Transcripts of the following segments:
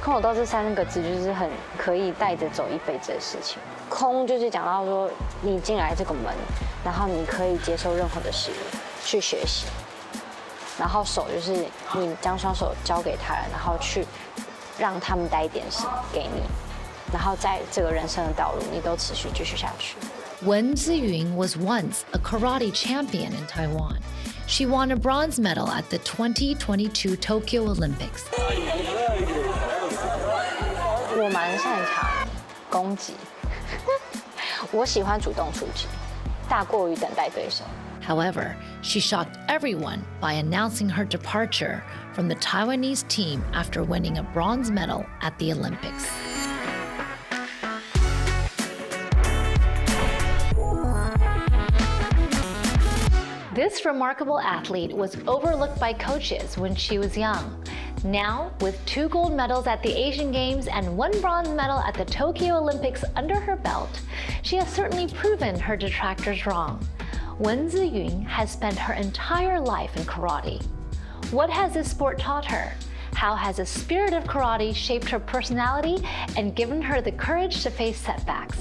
空手道这3个字就是很可以带着走一辈子的事情。空就是讲到说，你进来这个门，然后你可以接受任何的事物去学习。然后手就是你将双手交给他人，然后去让他们带一点什么给你，然后在这个人生的道路，你都持续继续下去。Wen Ziyun was once a karate champion in Taiwan. She won a bronze medal at the 2022 Tokyo Olympics. 我蛮擅长攻击，我喜欢主动出击，大过于等待对手。However, she shocked everyone by announcing her departure from the Taiwanese team after winning a bronze medal at the Olympics. This remarkable athlete was overlooked by coaches when she was young. Now, with 2 gold medals at the Asian Games and 1 bronze medal at the Tokyo Olympics under her belt, she has certainly proven her detractors wrong. Wen Ziyun has spent her entire life in karate. What has this sport taught her? How has the spirit of karate shaped her personality and given her the courage to face setbacks?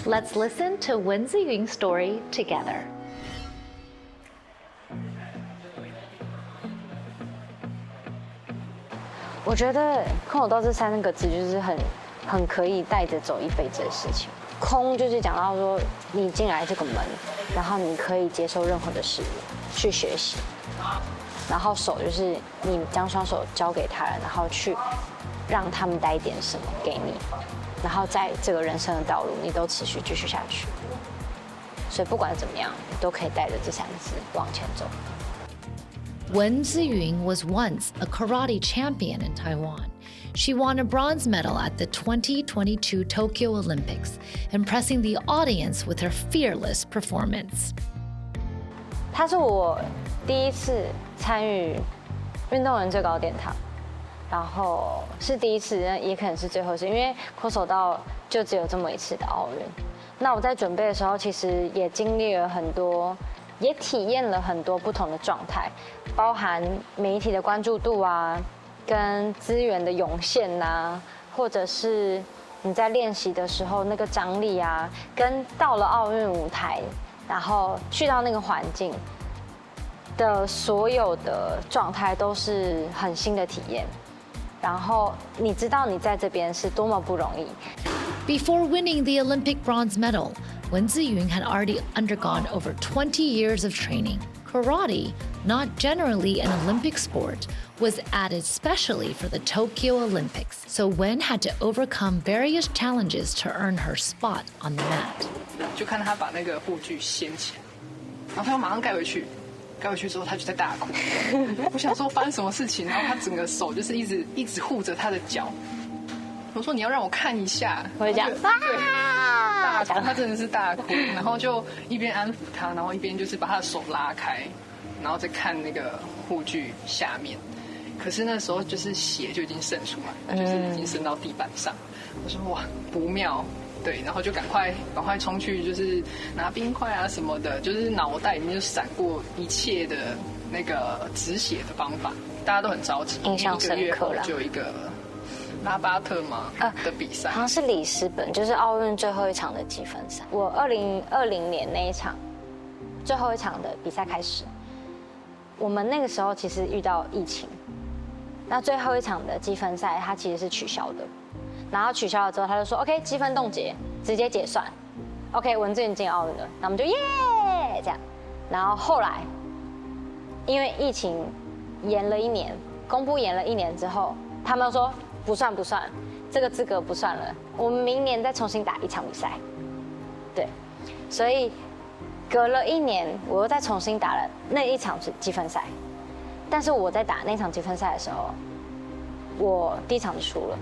Let's listen to Wen Ziyun's story together. 我觉得空手道这3个字就是很可以带着走一辈子的事情。空就是讲到说，你进来这个门，然后你可以接受任何的事物去学习。然后手就是你将双手交给他人，然后去让他们带一点什么给你，然后在这个人生的道路，你都持续继续下去。所以不管怎么样，你都可以带着这3个字往前走。Wen Ziyun was once a karate champion in Taiwan. She won a bronze medal at the 2022 Tokyo Olympics, impressing the audience with her fearless performance. 它是我第一次参与运动人最高殿堂，然后是第一次，也可能是最后一次，因为空手道就只有这么一次的奥运。那我在准备的时候，其实也经历了很多。也体验了很多不同的状态，包含媒体的关注度啊，跟资源的涌现呐，或者是你在练习的时候那个张力啊，跟到了奥运舞台，然后去到那个环境的所有的状态都是很新的体验。然后你知道你在这边是多么不容易。Before winning the Olympic bronze medal, Wen Ziyun had already undergone over 20 years of training. Karate, not generally an Olympic sport, was added specially for the Tokyo Olympics, so Wen had to overcome various challenges to earn her spot on the mat. 就看他把那个护具掀起来，然后他又马上盖回去，盖回去之后他就在大哭。我想说发生什么事情，然后他整个手就是一直护着他的脚。我说你要让我看一下，我就讲大哭，他真的是大哭，然后就一边安抚他，然后一边就是把他的手拉开，然后再看那个护具下面。可是那时候就是血就已经渗出来，就是已经渗到地板上。我说哇不妙，对，然后就赶快冲去，就是拿冰块啊什么的，就是脑袋里面就闪过一切的那个止血的方法，大家都很着急，印象深刻啦。就有一个拉巴特嘛的比赛，好像是里斯本，就是奥运最后一场的积分赛。我2020年那一场最后一场的比赛开始，我们那个时候其实遇到疫情，那最后一场的积分赛它其实是取消的，然后取消了之后他就说 OK 积分冻结，直接结算 ，OK 文志颖进奥运了，那我们就耶这样，然后后来因为疫情延了1年，公布延了1年之后，他们说。不算，这个资格不算了。我们明年再重新打一场比赛，对，所以隔了1年，我又再重新打了那一场积分赛。但是我在打那场积分赛的时候，我第一场就输了，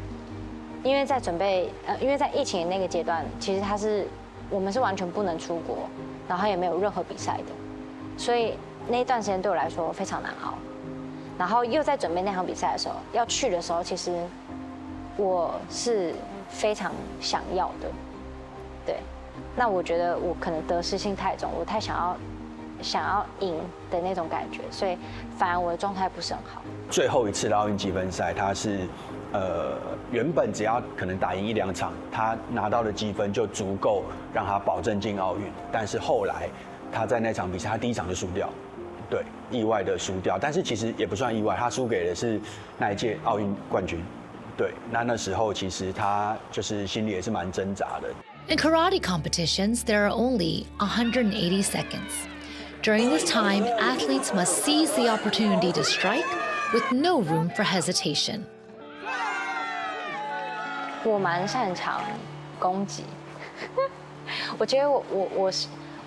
因为在因为在疫情的那个阶段，其实我们是完全不能出国，然后也没有任何比赛的，所以那一段时间对我来说非常难熬。然后又在准备那场比赛的时候，要去的时候，其实我是非常想要的，对。那我觉得我可能得失心太重，我太想要赢的那种感觉，所以反而我的状态不是很好。最后一次的奥运积分赛，它是原本只要可能打赢1、2场，他拿到的积分就足够让他保证进奥运。但是后来他在那场比赛，他第1场就输掉，对，意外的输掉。但是其实也不算意外，他输给的是那一届奥运冠军。对，那时候其实他就是心里也是蛮挣扎的。In karate competitions, there are only 180 seconds. During this time, athletes must seize the opportunity to strike with no room for hesitation. 我蛮擅长攻击，我觉得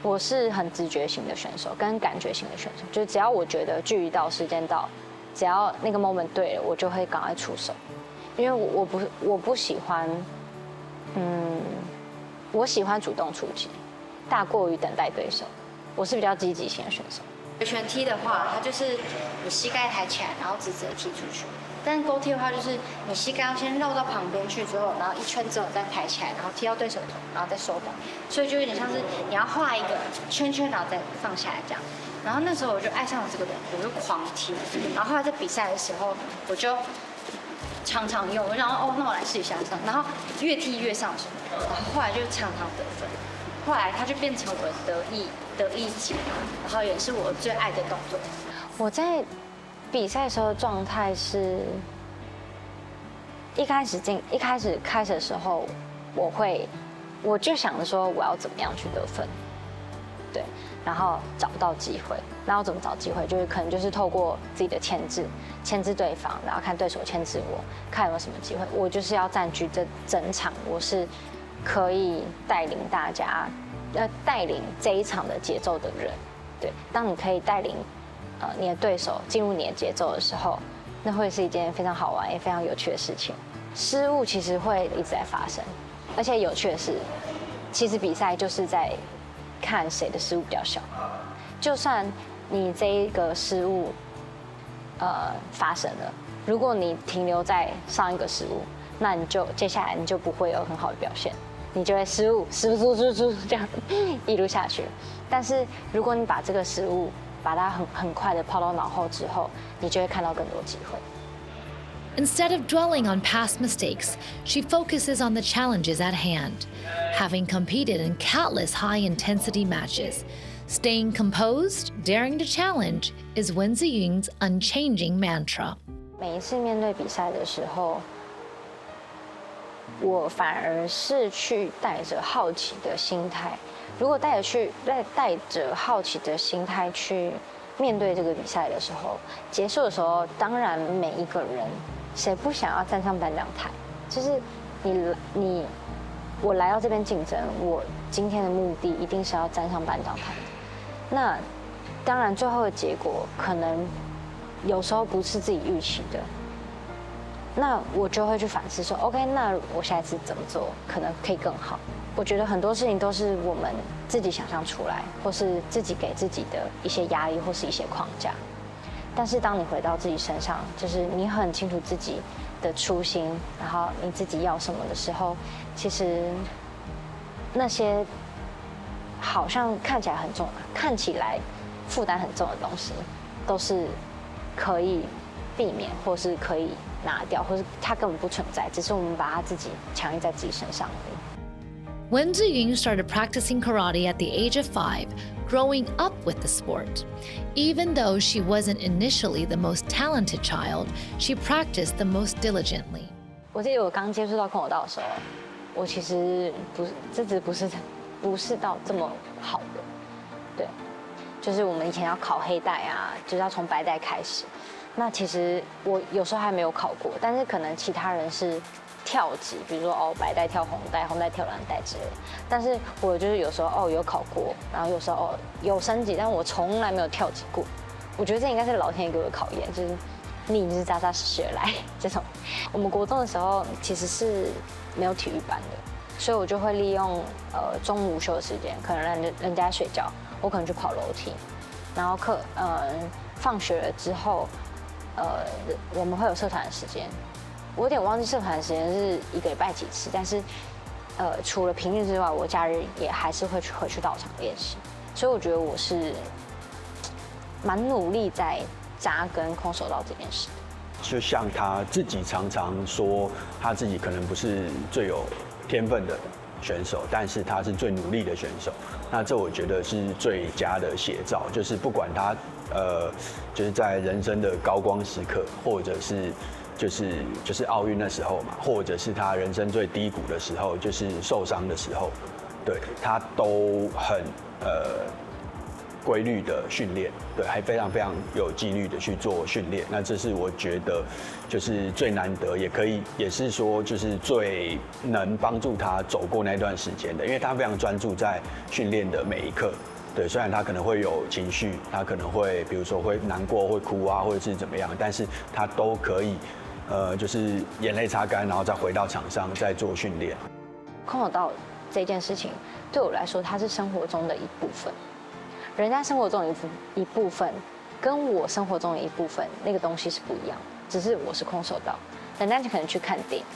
我是很直觉型的选手，跟感觉型的选手，就是只要我觉得距离到、时间到，只要那个 moment 对了，我就会赶快出手，因为我不喜欢，我喜欢主动出击，大过于等待对手。我是比较积极型的选手。回旋踢的话，它就是你膝盖抬起来，然后直直的踢出去。但勾踢的话，就是你膝盖要先绕到旁边去之后，然后一圈之后再抬起来，然后踢到对手头，然后再收档。所以就有点像是你要画一个圈圈，然后再放下来这样。然后那时候我就爱上了这个动作，我就狂踢。然后后来在比赛的时候，我就常常用，然后那我来试一下上，然后越踢越上手，然后后来就常常得分。后来它就变成我的得意技，然后也是我最爱的动作。我在比赛的时候的状态是，一开始开始的时候，我就想着说我要怎么样去得分，对，然后找不到机会，然后怎么找机会，就是可能就是透过自己的牵制对方，然后看对手牵制我，看有没有什么机会。我就是要占据这整场，我是可以带领大家，带领这一场的节奏的人。对，当你可以带领你的对手进入你的节奏的时候，那会是一件非常好玩也非常有趣的事情。失误其实会一直在发生，而且有趣的是，其实比赛就是在看谁的失误比较小。就算你这一个失误发生了，如果你停留在上一个失误，那你就接下来你就不会有很好的表现，你就会失误这样一路下去。但是如果你把这个失误把它很快的抛到脑后之后，你就会看到更多机会。Instead of dwelling on past mistakes, she focuses on the challenges at hand. Having competed in countless high-intensity matches, staying composed, daring to challenge is Wen Ziyun's unchanging mantra. 每一次面对比赛的时候，我反而是去带着好奇的心态。如果带着好奇的心态去面对这个比赛的时候，结束的时候，当然每一个人谁不想要站上颁奖台？就是我来到这边竞争，我今天的目的一定是要站上颁奖台。那当然最后的结果可能有时候不是自己预期的，那我就会去反思说 ，OK， 那我下一次怎么做可能可以更好？我觉得很多事情都是我们自己想象出来，或是自己给自己的一些压力或是一些框架。但是当你回到自己身上，就是你很清楚自己的初心，然后你自己要什么的时候，其实那些好像看起来很重、看起来负担很重的东西，都是可以避免，或是可以拿掉，或是它根本不存在，只是我们把它自己强硬在自己身上而已。Wen Ziyun started practicing karate at the age of 5, growing up with the sport. Even though she wasn't initially the most talented child, she practiced the most diligently. 我记得我刚接触到空手道的时候，我其实资质不是到这么好的，对，就是我们以前要考黑带啊，就是要从白带开始。那其实我有时候还没有考过，但是可能其他人是跳级，比如说白带跳红带，红带跳蓝带之类的。但是我就是有时候有考过，然后有时候有升级，但我从来没有跳级过。我觉得这应该是老天爷给我的考验，就是你就是扎扎实实的来这种。我们国中的时候其实是没有体育班的，所以我就会利用中午午休的时间，可能人家在睡觉，我可能去跑楼梯，然后放学了之后，我们会有社团的时间。我有点忘记社团的时间是1个礼拜几次，但是除了平日之外，我假日也还是会回去道场练习。所以我觉得我是蛮努力在扎根空手道这件事。就像他自己常常说，他自己可能不是最有天分的选手，但是他是最努力的选手。那这我觉得是最佳的写照，就是不管他就是在人生的高光时刻，或者是就是奥运那时候嘛，或者是他人生最低谷的时候，就是受伤的时候，对他都很规律的训练，对，还非常非常有纪律的去做训练。那这是我觉得就是最难得，也是说就是最能帮助他走过那段时间的，因为他非常专注在训练的每一刻。对，虽然他可能会有情绪，他可能会比如说会难过、会哭啊，或者是怎么样，但是他都可以就是眼泪擦干，然后再回到场上再做训练。空手道这件事情对我来说，它是生活中的一部分。人家生活中的一部分，跟我生活中的一部分，那个东西是不一样的。只是我是空手道，人家可能去看电影，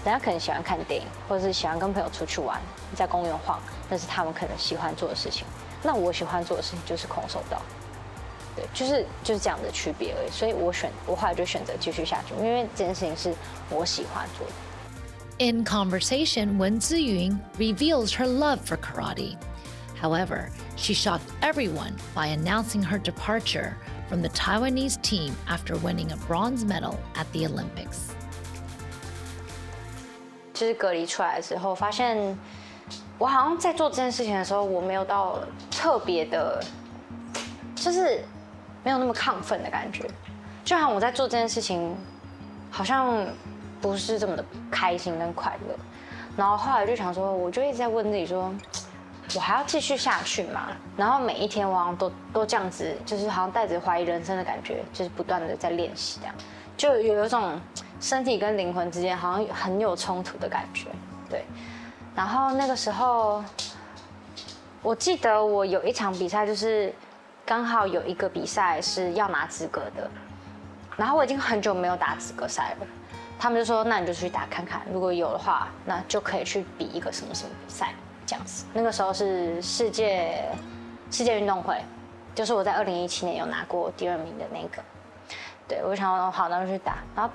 人家可能喜欢看电影，或者是喜欢跟朋友出去玩，在公园晃，那是他们可能喜欢做的事情。那我喜欢做的事情就是空手道，对，就是这样的区别而已。所以我后来就选择继续下去，因为这件事情是我喜欢做的。In conversation, Wen Ziyun reveals her love for karate. However, she shocked everyone by announcing her departure from the Taiwanese team after winning a bronze medal at the Olympics. 就是隔离出来之后，发现我好像在做这件事情的时候，我没有到特别的，就是没有那么亢奋的感觉。就好像我在做这件事情，好像不是这么的开心跟快乐。然后后来就想说，我就一直在问自己说，我还要继续下去吗？然后每一天我好像都这样子，就是好像带着怀疑人生的感觉，就是不断的在练习，这样就有一种身体跟灵魂之间好像很有冲突的感觉，对。然后那个时候，我记得我有一场比赛，就是刚好有一个比赛是要拿资格的，然后我已经很久没有打资格赛了，他们就说那你就去打看看，如果有的话，那就可以去比一个什么什么比赛。这样子，那个时候是世界运动会，就是我在2017年有拿过第2名的那个。对，我就想说好，那就去打。然后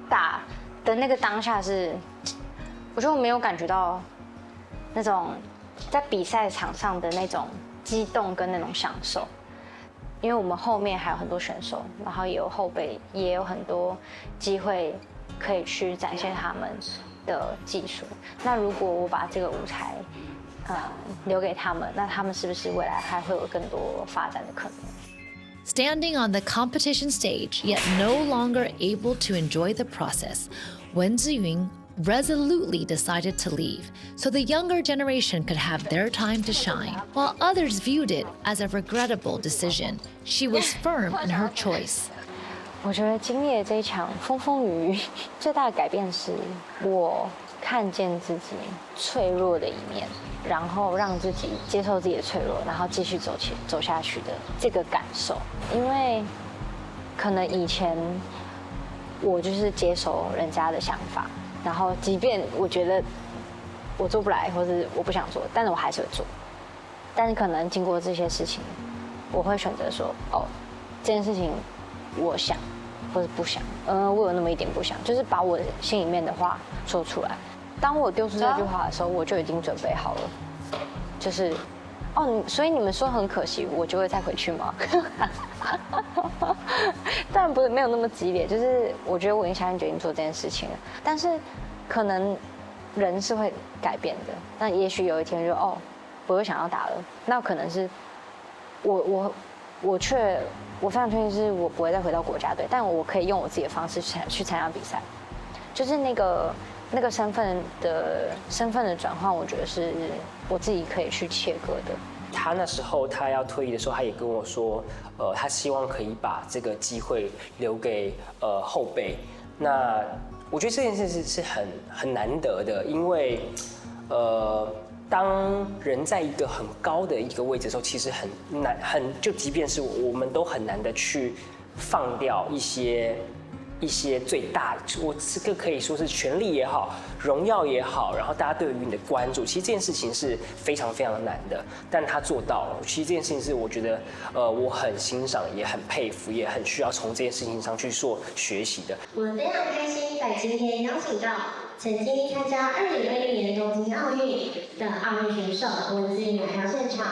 打的那个当下是，我觉得我没有感觉到那种在比赛场上的那种激动跟那种享受，因为我们后面还有很多选手，然后也有后辈，也有很多机会可以去展现他们的技术。那如果我把这个舞台，留给他们，那他们是不是未来还会有更多发展的可能？ Standing on the competition stage, yet no longer able to enjoy the process, Wen Ziyun resolutely decided to leave so the younger generation could have their time to shine. While others viewed it as a regrettable decision, she was firm in her choice. 我觉得经历了这一场风风雨雨，最大的改变是我看见自己脆弱的一面，然后让自己接受自己的脆弱，然后继续走下去的这个感受。因为可能以前我就是接受人家的想法，然后即便我觉得我做不来，或是我不想做，但是我还是会做。但是可能经过这些事情，我会选择说，哦，这件事情我想，或是不想，我有那么一点不想，就是把我心里面的话说出来。当我丢出这句话的时候，我就已经准备好了，就是，哦，所以你们说很可惜，我就会再回去吗？当然不是，没有那么激烈，就是我觉得我已经下定决心做这件事情了，但是可能人是会改变的，那也许有一天就哦，我又想要打了，那可能是我非常确定是我不会再回到国家队，但我可以用我自己的方式去参加比赛，就是那个身份的转换，我觉得是我自己可以去切割的。他那时候他要退役的时候，他也跟我说，他希望可以把这个机会留给后辈。那我觉得这件事是很难得的，因为当人在一个很高的一个位置的时候，其实很难，就即便是我们都很难的去放掉一些一些最大，我这个可以说是权力也好，荣耀也好，然后大家对于你的关注，其实这件事情是非常非常的难的，但他做到了。其实这件事情是我觉得，我很欣赏，也很佩服，也很需要从这件事情上去做学习的。我们非常开心，在今天邀请到曾经参加2020年东京奥运的奥运选手文姿云来到现场。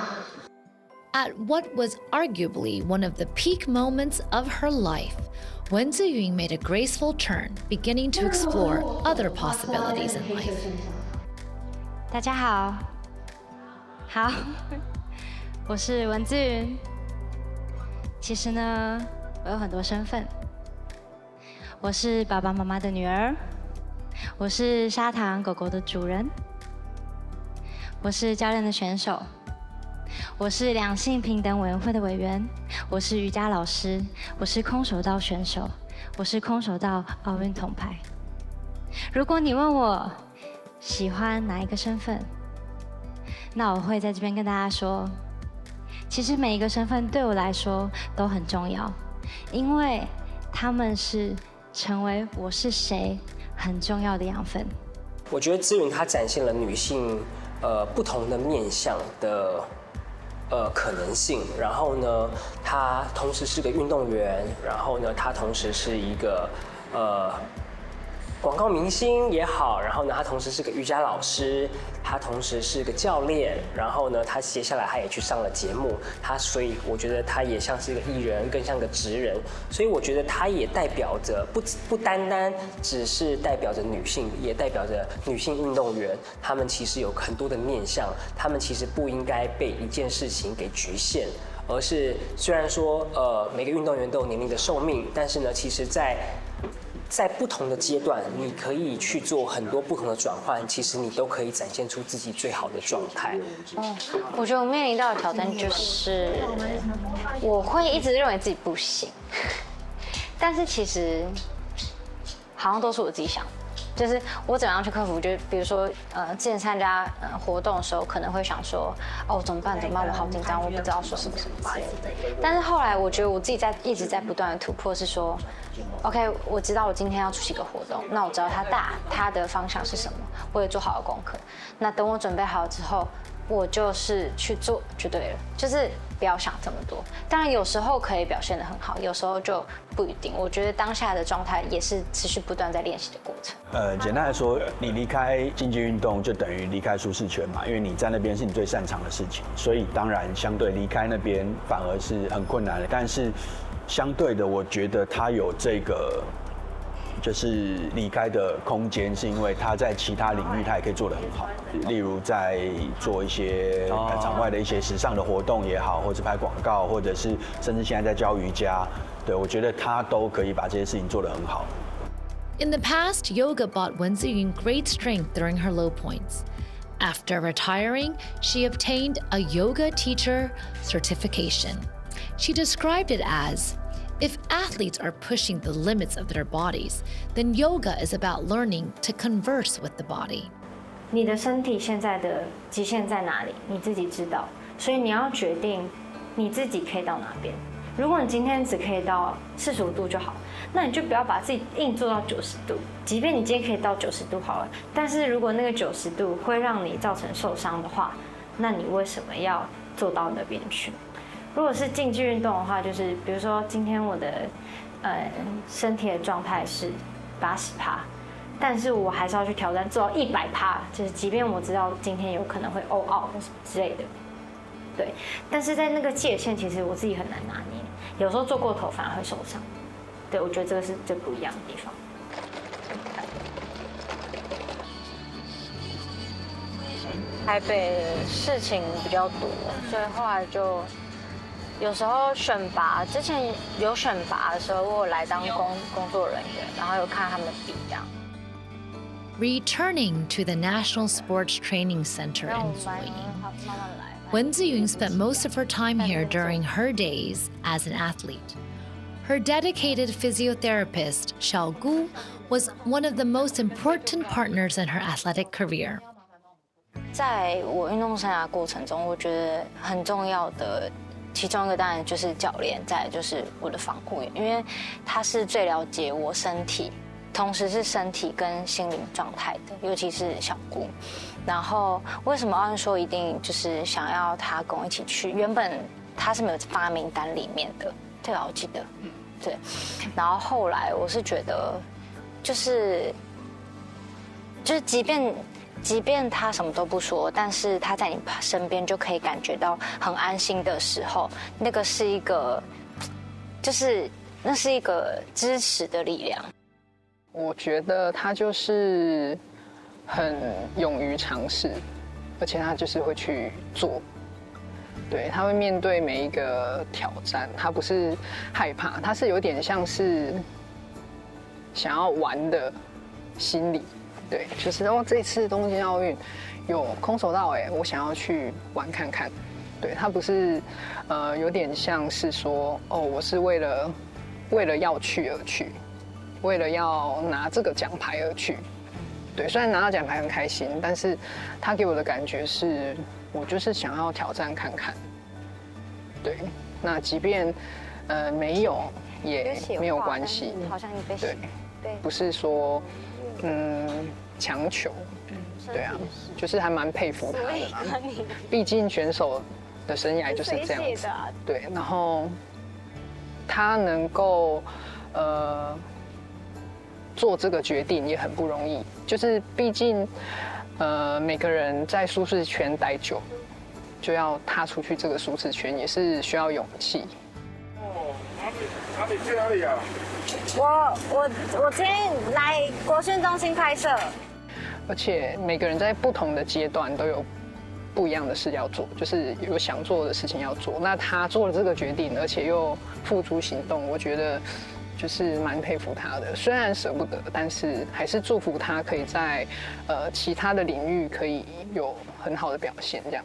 At what was arguably one of the peak moments of her life, Wen Ziyun made a graceful turn, beginning to explore other possibilities in life. 大家好，好，我是文姿云。其实呢，我有很多身份。我是爸爸妈妈的女儿，我是砂糖狗狗的主人，我是教练的选手。我是两性平等委员会的委员，我是瑜伽老师，我是空手道选手，我是空手道奥运铜牌。如果你问我喜欢哪一个身份，那我会在这边跟大家说，其实每一个身份对我来说都很重要，因为他们是成为我是谁很重要的养分。我觉得姿云她展现了女性不同的面向的。可能性，然后呢，他同时是个运动员，然后呢，他同时是一个广告明星也好，然后呢，他同时是个瑜伽老师，他同时是个教练，然后呢，他接下来他也去上了节目，所以我觉得他也像是一个艺人，更像个职人，所以我觉得他也代表着不单单只是代表着女性，也代表着女性运动员，她们其实有很多的面向，她们其实不应该被一件事情给局限。而是虽然说每个运动员都有年龄的寿命，但是呢，其实在不同的阶段，你可以去做很多不同的转换，其实你都可以展现出自己最好的状态。我觉得我面临到的挑战就是，我会一直认为自己不行，但是其实好像都是我自己想的。就是我怎么样去克服？就比如说，之前参加活动的时候，可能会想说，哦，怎么办？我好紧张，我不知道说什么之类的。但是后来，我觉得我自己一直在不断的突破，是说 ，OK， 我知道我今天要出席一个活动，那我知道它的方向是什么，我也做好了功课。那等我准备好之后，我就是去做就对了，就是不要想这么多。当然有时候可以表现得很好，有时候就不一定。我觉得当下的状态也是持续不断在练习的过程。简单来说，你离开竞技运动就等于离开舒适圈嘛，因为你在那边是你最擅长的事情，所以当然相对离开那边反而是很困难的。但是相对的，我觉得他有这个就是离开的空间，是因为他在其他领域他也可以做得很好，例如在做一些场外的一些时尚的活动也好，或者拍广告，或者是甚至现在在教瑜伽，对，我觉得他都可以把这些事情做得很好。In the past, yoga brought Wen Ziyun great strength during her low points. After retiring, she obtained a yoga teacher certification. She described it as, if athletes are pushing the limits of their bodies, then yoga is about learning to converse with the body. 你的身体现在的极限在哪里，你自己知道，所以你要决定你自己可以到哪边。如果你今天只可以到45度就好，那你就不要把自己硬做到90度。即便你今天可以到90度好了，但是如果那个90度会让你造成受伤的话，那你为什么要做到那边去？如果是竞技运动的话，就是比如说今天我的身体的状态是80%，但是我还是要去挑战做到100%，就是即便我知道今天有可能会out或什么之类的。对，但是在那个界限，其实我自己很难拿捏，有时候做过头反而会受伤。对，我觉得这个是最不一样的地方。台北的事情比较多，所以后来就有时候选拔，之前有选拔的时候，我有来当工作人员，然后有看他们比这样。Returning to the National Sports Training Center in Zuying.Wen Ziyun spent most of her time here during her days as an athlete. Her dedicated physiotherapist, Xiao Gu, was one of the most important partners in her athletic career. 在我运动生涯过程中，我觉得很重要的其中一个当然就是教练，再来就是我的防护员，因为他是最了解我身体，同时是身体跟心灵状态的，尤其是小姑。然后为什么奥运说一定就是想要他跟我一起去？原本他是没有放在名单里面的，对吧？我记得，对。然后后来我是觉得，就是即便他什么都不说，但是他在你身边就可以感觉到很安心的时候，那个是一个，那是一个支持的力量。我觉得他就是很勇于尝试，而且他就是会去做。对，他会面对每一个挑战，他不是害怕，他是有点像是想要玩的心理。对，就是这次东京奥运有空手道，我想要去玩看看。对，他不是有点像是说我是为了要去而去，为了要拿这个奖牌而去。对，虽然拿到奖牌很开心，但是他给我的感觉是我就是想要挑战看看。对，那即便没有也没有关系。好像你被对，不是说强求。对啊，就是还蛮佩服他的啦。毕竟选手的生涯就是这样子。对，然后他能够做这个决定也很不容易，就是毕竟每个人在舒适圈待久，就要踏出去这个舒适圈也是需要勇气。哪里去哪里啊？我今天来国训中心拍摄，而且每个人在不同的阶段都有不一样的事要做，就是有想做的事情要做。那他做了这个决定，而且又付诸行动，我觉得就是蛮佩服他的。虽然舍不得，但是还是祝福他可以在其他的领域可以有很好的表现，这样。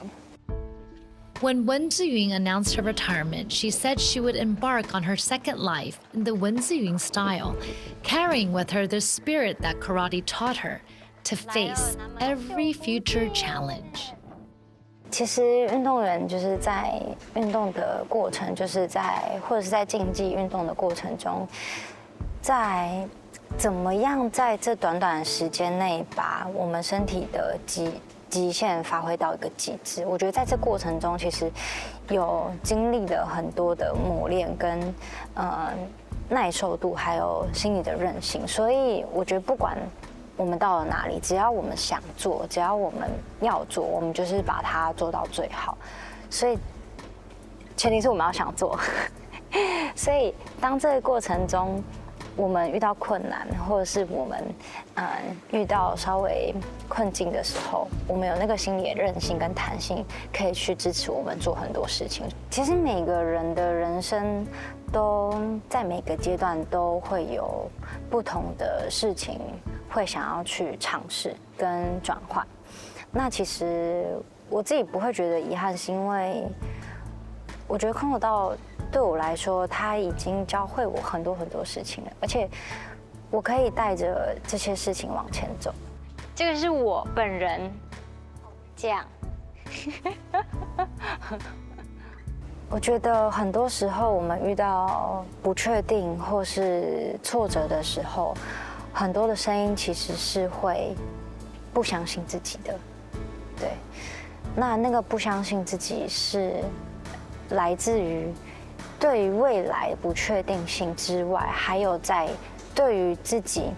When Wen Ziyun announced her retirement, she said she would embark on her second life in the Wen Ziyun style, carrying with her the spirit that karate taught her to face every future challenge. 其实运动员就是在运动的过程，或者是在竞技运动的过程中，在怎么样在这短短的时间内把我们身体的极限发挥到一个极致。我觉得在这过程中，其实有经历了很多的磨练跟耐受度，还有心理的韧性。所以我觉得不管我们到了哪里，只要我们想做，只要我们要做，我们就是把它做到最好。所以前提是我们要想做。所以当这个过程中我们遇到困难，或者是我们遇到稍微困境的时候，我们有那个心理的韧性跟弹性，可以去支持我们做很多事情。其实每个人的人生都在每个阶段都会有不同的事情会想要去尝试跟转换。那其实我自己不会觉得遗憾，是因为我觉得空手道对我来说，它已经教会我很多很多事情了，而且我可以带着这些事情往前走。这个是我本人，这样。我觉得很多时候我们遇到不确定或是挫折的时候，很多的声音其实是会不相信自己的。对，那个不相信自己是来自于对于未来不确定性之外，还有在对于自己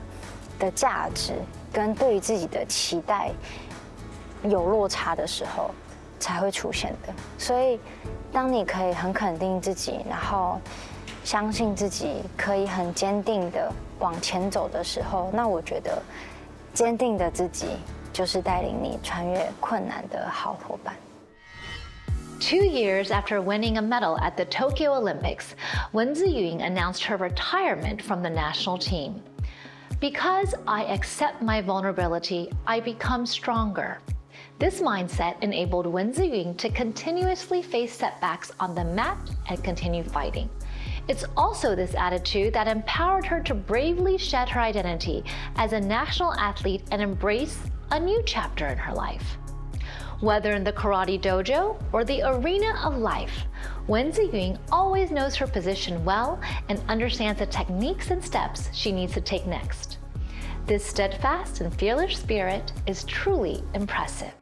的价值跟对于自己的期待有落差的时候才会出现的。所以当你可以很肯定自己，然后相信自己可以很坚定的往前走的时候，那我觉得坚定的自己就是带领你穿越困难的好伙伴。2 years after winning a medal at the Tokyo Olympics, Wen Ziyun announced her retirement from the national team. Because I accept my vulnerability, I become stronger. This mindset enabled Wen Ziyun to continuously face setbacks on the mat and continue fighting. It's also this attitude that empowered her to bravely shed her identity as a national athlete and embrace a new chapter in her life. Whether in the karate dojo or the arena of life, Wen Ziyun always knows her position well and understands the techniques and steps she needs to take next. This steadfast and fearless spirit is truly impressive.